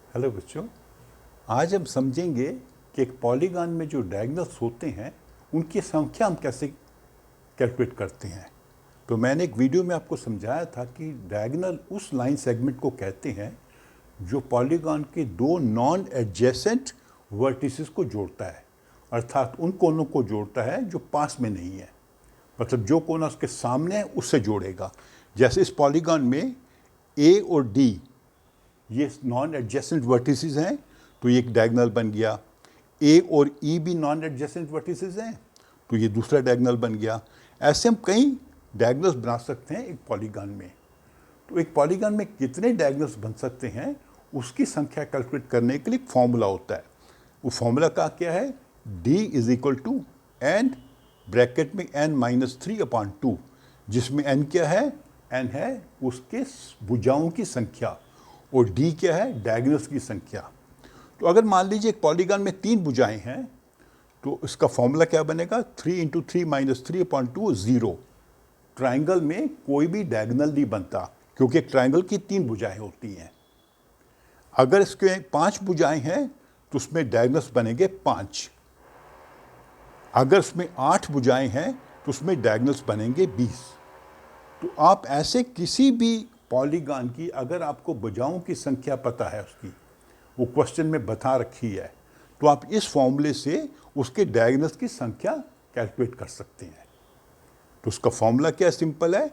Hello बच्चों, आज हम समझेंगे कि एक पॉलीगॉन में जो डायगोनल्स होते हैं उनकी संख्या हम कैसे कैलकुलेट करते हैं। तो मैंने एक वीडियो में आपको समझाया था कि डायगोनल उस लाइन सेगमेंट को कहते हैं जो पॉलीगॉन के दो नॉन एडजेसेंट वर्टिसेस को जोड़ता है, अर्थात उन कोनों को जोड़ता है जो पास में नहीं है। मतलब जो कोना उसके सामने है उससे जोड़ेगा। जैसे इस पॉलीगॉन में ए और डी ये नॉन एडजेसेंट वर्टिसेस हैं, तो ये एक डायगोनल बन गया। ए और ई भी नॉन एडजेसेंट वर्टिसेस हैं, तो ये दूसरा डायगोनल बन गया। ऐसे हम कई डायगोनल्स बना सकते हैं एक पॉलीगॉन में। तो एक पॉलीगॉन में कितने डायगोनल्स बन सकते हैं उसकी संख्या कैलकुलेट करने के लिए एक फॉर्मूला होता है। वो फॉर्मूला का क्या है? d is equal to n, bracket में n-3/2, जिसमें n क्या है? n है उसके भुजाओं की संख्या और d क्या है? डायगोनल्स की संख्या। तो अगर मान लीजिए एक पॉलीगॉन में 3 भुजाएं हैं तो इसका फॉर्मूला क्या बनेगा? 3 × 3 - 3/2 0। ट्राइंगल में कोई भी डायगोनल नहीं बनता क्योंकि एक ट्राइंगल की 3 भुजाएं होती हैं। अगर इसके 5 भुजाएं हैं तो उसमें डायगोनल्स बनेंगे 5। अगर उसमें 8 भुजाएं हैं तो उसमें डायगोनल्स बनेंगे 20। तो आप ऐसे किसी भी पॉलीगॉन की अगर आपको भुजाओं की संख्या पता है, उसकी वो क्वेश्चन में बता रखी है, तो आप इस फॉर्मूले से उसके डायगोनल्स की संख्या कैलकुलेट कर सकते हैं। तो उसका फॉर्मूला क्या सिंपल है?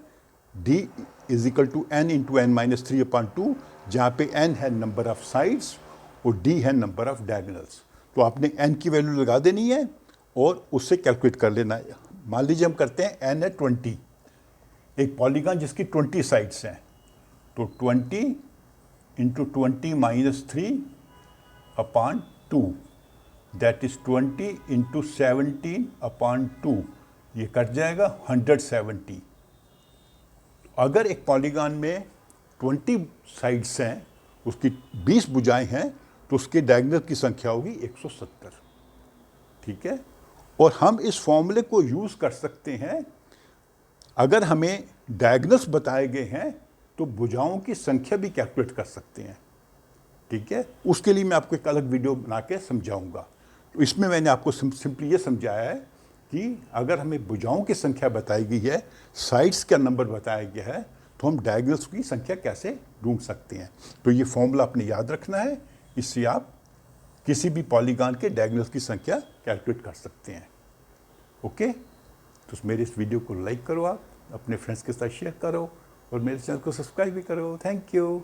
d is equal to n into n-3/2, जहाँ पे n है नंबर ऑफ साइड्स और d है नंबर ऑफ डायगोनल्स। तो आपने n की वैल्यू लगा देनी है और उससे कैलकुलेट कर लेना है। मान लीजिए हम करते हैं n है 20, एक पॉलीगॉन जिसकी 20 साइड्स हैं, तो 20 इंटू 20 - 3/2, दैट इज 20 इंटू 17/2, ये कट जाएगा 170। अगर एक पॉलीगॉन में 20 साइड्स हैं, उसकी 20 भुजाएं हैं, तो उसके डायगोनल की संख्या होगी 170। ठीक है। और हम इस फॉर्मूले को यूज़ कर सकते हैं अगर हमें डायगोनल्स बताए गए हैं तो भुजाओं की संख्या भी कैलकुलेट कर सकते हैं। ठीक है। उसके लिए मैं आपको एक अलग वीडियो बना के समझाऊंगा। तो इसमें मैंने आपको सिंपली ये समझाया है कि अगर हमें भुजाओं की संख्या बताई गई है, साइड्स का नंबर बताया गया है, तो हम डायगोनल्स की संख्या कैसे ढूंढ सकते हैं। तो ये फॉर्मूला आपने याद रखना है, इससे आप किसी भी पॉलीगॉन के डायगोनल्स की संख्या कैलकुलेट कर सकते हैं। ओके। तो मेरे इस वीडियो को लाइक करो, आप अपने फ्रेंड्स के साथ शेयर करो और मेरे चैनल को सब्सक्राइब भी करो। Thank you.